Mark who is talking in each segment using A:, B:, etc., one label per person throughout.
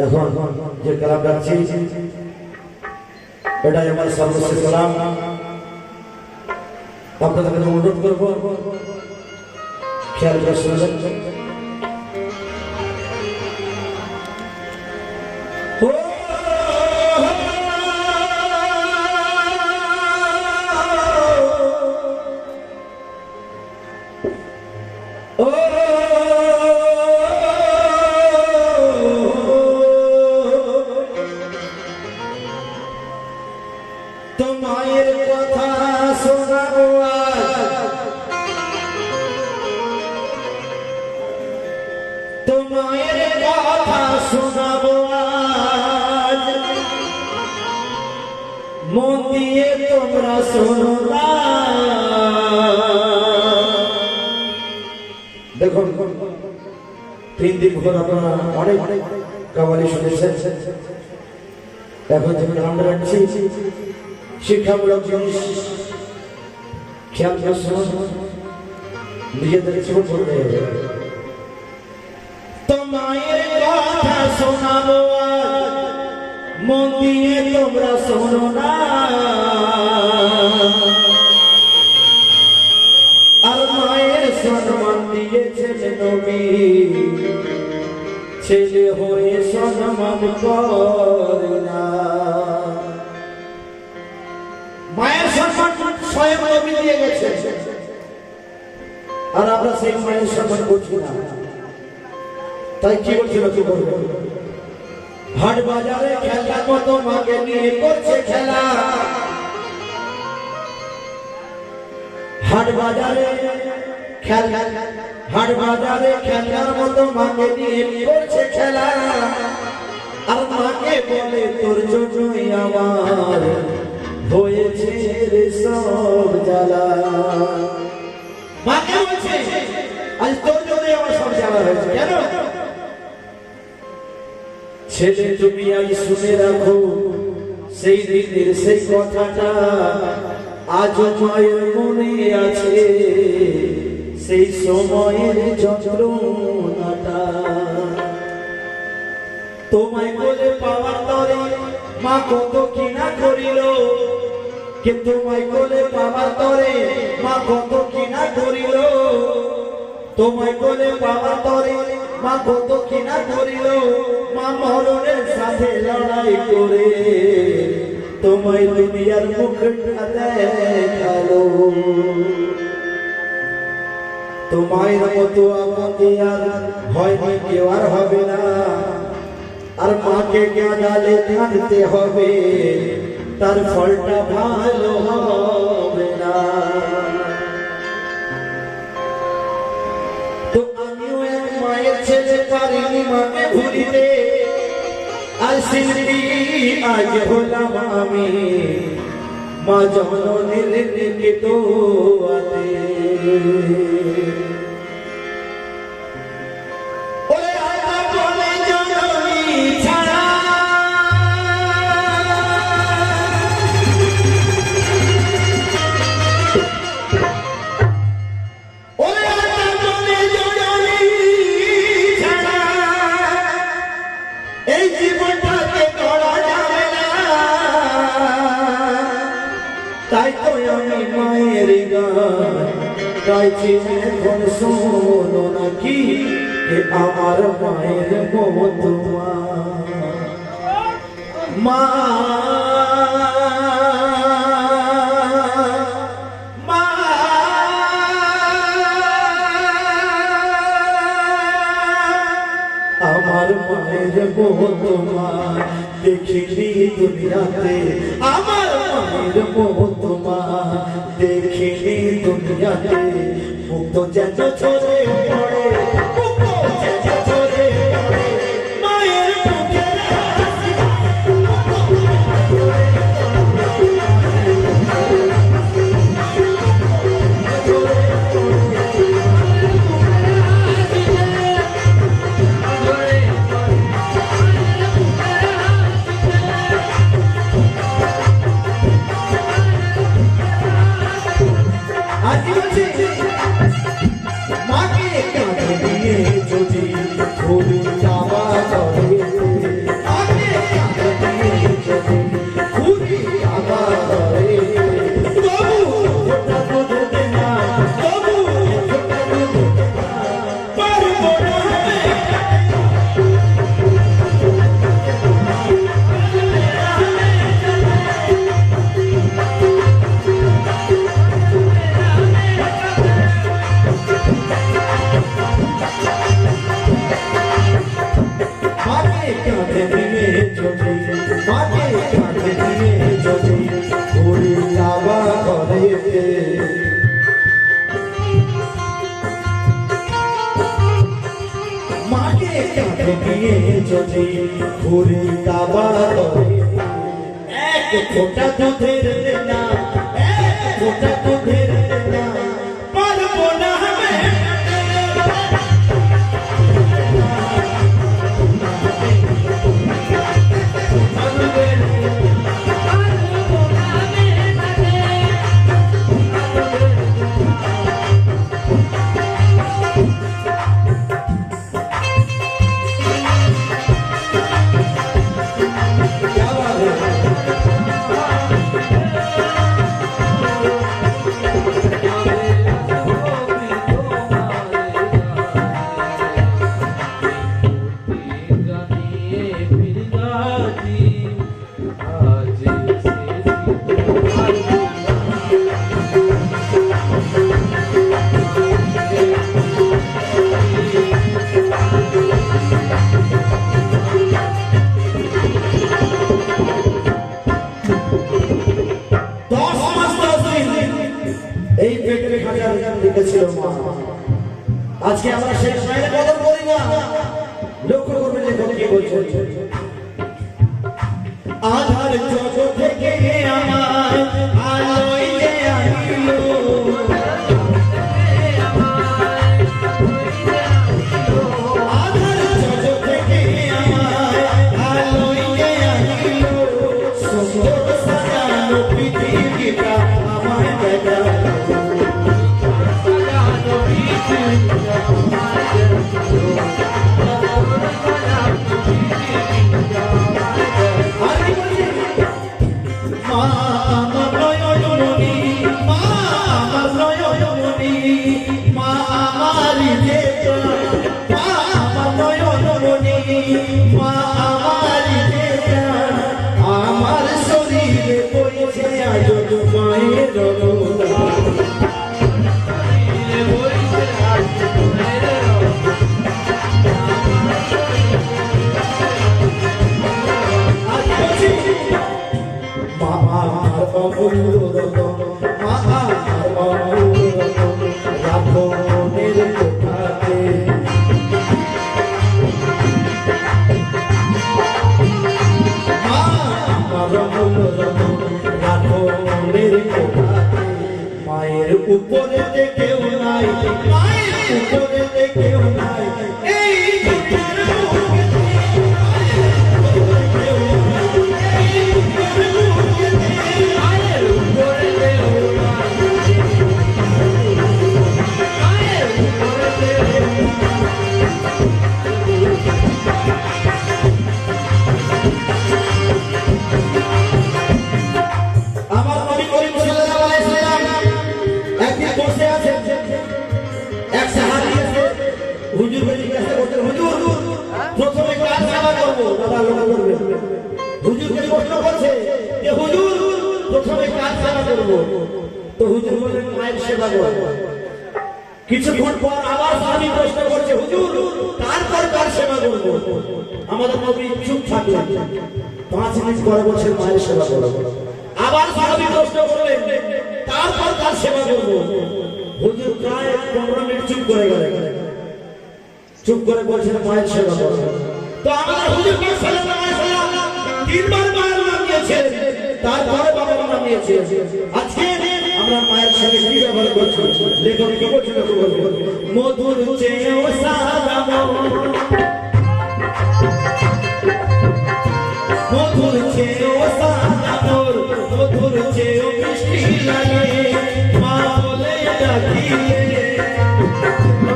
A: এখন যে কালাম গাচ্ছি এটাই আমার সর্বশেষ কালাম। আপনাদের কাছে অনুরোধ করবো খেয়াল করে শুনবেন। তোমার কথা শোনাবো তোমার কথা শোনাবো মন দিয়ে তোমরা শোনো না। দেখুন 3 দিন পর আপনারা অনেক কাওয়ালি শুনেছেন। এখন যেমন আমরা রাখছি শিক্ষামূলক জিনিস খেয়াল করে শুনুন, নিজেদের জীবন করতে হবে। তোমার কথা শোনাবো মন দিয়ে তোমরা শোনো না। আর মায়ের সম্মান দিয়েছেন নবী, ছেলে হয়ে সম্মান করে না। মায়ের সম্মান স্বয়ং নবী দিয়ে গেছে, আর আমরা সেই মায়ের সম্মান করছি না। তাই কি বলছিল, কি বলবো, হাট বাজারে খেলার মতো মাকে নিয়ে করছে খেলা। হাট বাজারে খেলার মতো মাকে নিয়ে করছে খেলা। আর মাকে বলে তোর জন্যই আমার হয়েছে রে সব জ্বালা। মাকে বলছে আজ তোর জন্যই আমার সব জ্বালা হয়েছে। কেন? ছেলে তুমি আজ শুনে রাখো সেই দিনের সেই কথাটা, আজ মায়ের মনে আছে সেই সময়ের যন্ত্রণাটা। তোমায় বলে পাওয়ার তরে মা কত কিনা করিল, কে তোমায় বলে পাওয়ার তরে মা কত কিনা করিল। তোমায় বলে পাওয়ার তরে মা কত কিনা করিল। মা মরণের সাথে লড়াই করে তোমায় দুনিয়ার মুখটা দেখালো। তোমায় মতো আমাকে আর হয়নি কেউ আর হবে না। আর মাকে জ্ঞানালে থাকতে হবে, তার ফলটা ভালো হবে না। তো আমিও এক মায়ের ছেলে, পারিনি মাকে ভুলিতে। আর শিল্পী আজ হলাম আমি মা জননীর নিকেত আতে। তাই তো আমি মায়ের গান গাইছি এখন শোনো নাকি, আমার মায়ের মতো মা। আমার মায়ের মতো মা দেখিনি দুনিয়াতে। আমার মায়ের মতো মা দেখিনি দুনিয়াতে। মুক্ত যেন ছড়ে পড়ে, মায়ের মুখের হাসি। মাকে যদি মাকে কাঁধে নিয়ে যদি ঘুরি কাবা ঘরেতে মাকে কাঁধে নিয়ে যদি ঘুরি কাবা ঘরেতে এক ফোঁটা দুধের না এক ফোঁটা দুধের না পারবো না আজকে আমরা শেষ মায়ের কদর করি না লক্ষ্য করবেন লেখক কি বলছেন আধার জগৎ থেকে আমার আলোয় যে আইলো আধার জগৎ থেকে আমার আলোয় যে আইলো সুন্দর সাজানো পৃথিবীটা আমার দেখালো আমার শরীরে পড়েছে আজ মায়ের মায়ের উপরে কেউ নাই মায়ের উপরে কেউ নাই এই কিছুক্ষণ পর আবার স্বামী প্রশ্ন করছে হুজুর তারপর কার সেবা করবো আমাদের নবী চুপ থাকলেন 5 মিনিট পরে বলছেন মায়ের সেবা করবো আবার স্বামী প্রশ্ন করলেন তারপর কার সেবা করবো হুজুর প্রায় 15 মিনিট চুপ করে গেলেন চুপ করে বলছেন মায়ের সেবা করবো তো আমাদের হুজুর পাক সাল্লাল্লাহু আলাইহি ওয়াসাল্লাম তিনবার মায়ের নাম নিয়েছেন তারপরে বাবার নাম নিয়েছেন আজকে আমরা মায়ের সাথে কি ব্যবহার করছি লেখক কি বলছেন মধুর চেয়েও সাদা মধুর চেয়েও সাদা মধুর চেয়েও মিষ্টি লাগে মা বলে ডাকিলে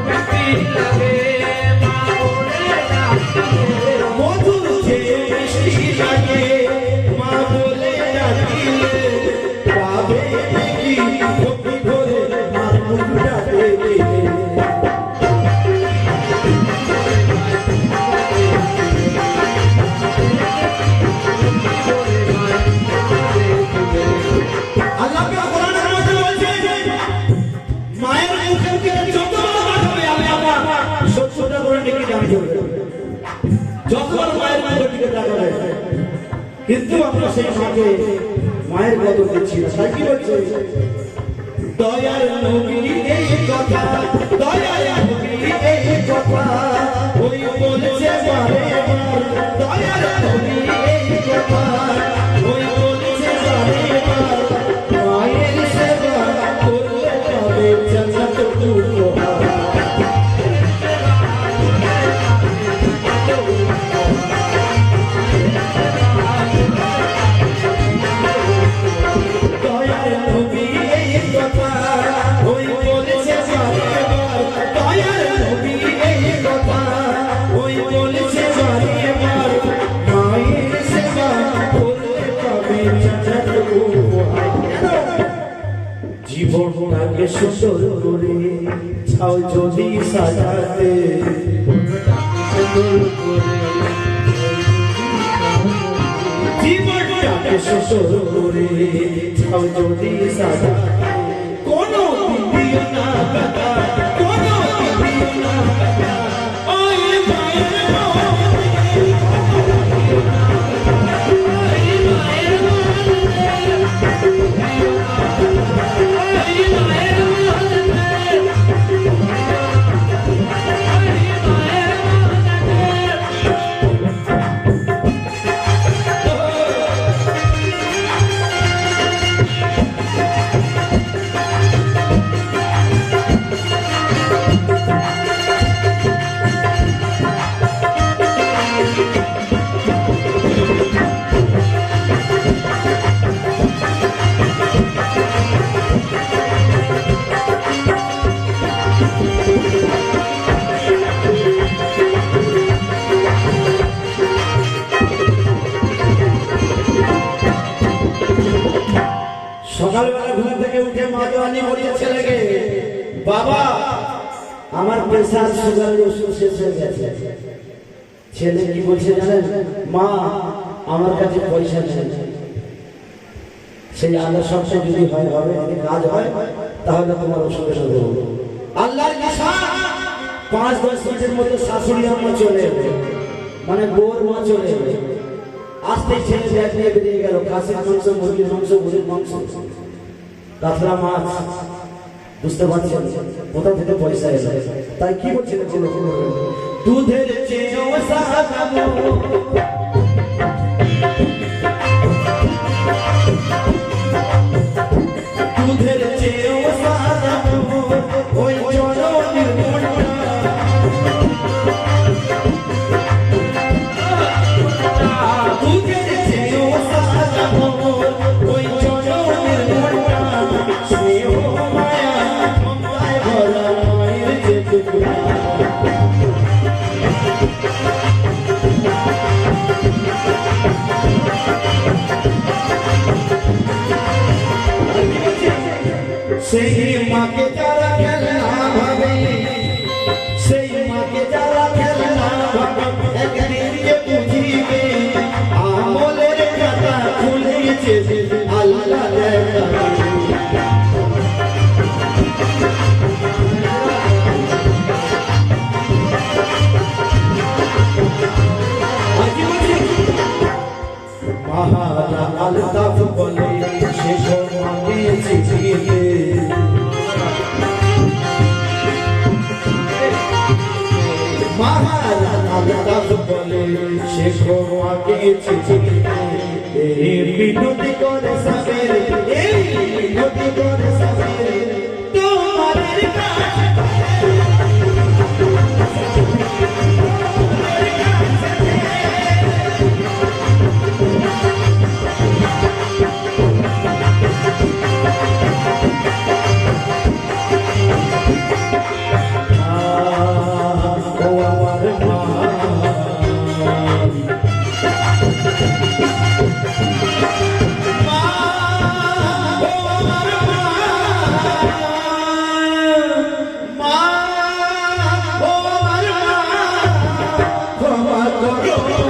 A: মিষ্টি লাগে মা বলে ডাকিলে মধুর চেয়েও মিষ্টি লাগে মা বলে ডাকিলে পাবে যতবার মায়ের মুখের দিকে তাকাবে কিন্তু আমরা সেই মাকে মায়ের কদর দিচ্ছি না। তাই কি বলছে দয়ার নবী এই কথা, দয়ার নবী এই কথা ওই বলেছে বারেবার, দয়ার নবী এই কথা ওই বলেছে বারেবার, মায়ের সেবা করলে পাবে জান্নাত উপহার। জীবনটাকে সুন্দর করে চাও যদি সাজাতে, জীবনটাকে সুন্দর করে চাও যদি সাজাতে, কোনো দিও না কথা, কোনো দিও না কথা, ওই মায়ের সকালবেলা ঘুম থেকে উঠে মা জওয়ানি বলিয়ে ছেলেকে, বাবা আমার প্রেসার সুগারের ওষুধ শেষ হয়ে গেছে। ছেলে কি বলছে জানেন, মা আমার কাছে পয়সা নেই। সেই আল্লাহ সবসময় যদি হয় হবে কাজ হয় তাহলে তোমার ওষুধের দেবো। আল্লাহর নিশান 5-10 মিনিটের মধ্যে শাশুড়ি আম্মা চলে এলো, মানে বউর মা চলে এলো। আসতে ছেলে ব্যাগ নিয়ে বেরিয়ে গেল, খাসির মাংস, মুরগির মাংস, গরুর মাংস, কাতলা মাছ। বুঝতে পারছেন কোথা থেকে পয়সা এলো? তাই কি বলছেন, দুধের চেয়েও সাজানো, দুধের চেয়েও সাজানো ওই জননীর মনটা, দুধের চেয়েও সাজানো ওই জননীর মনটা, স্নেহ মায়া মমতায় ভরা মায়ের যে টুকরা। সেই মাকে যারা খেলনা ভাবে, সেই মাকে যারা খেলনা ভাবে, একদিন যে বুঝিবে আমলের খাতা খুলেছে আল্লাহ দেখাবে। মহারা আলতাফ বলে সে মাকে চিঠিয়ে, মহারা আলতাফ বলে সে মাকে চিঠিয়ে, এই বিনতি করে সাবের, এই বিনতি করে সাবের তোমাদের কাছে। ক্ষমা করো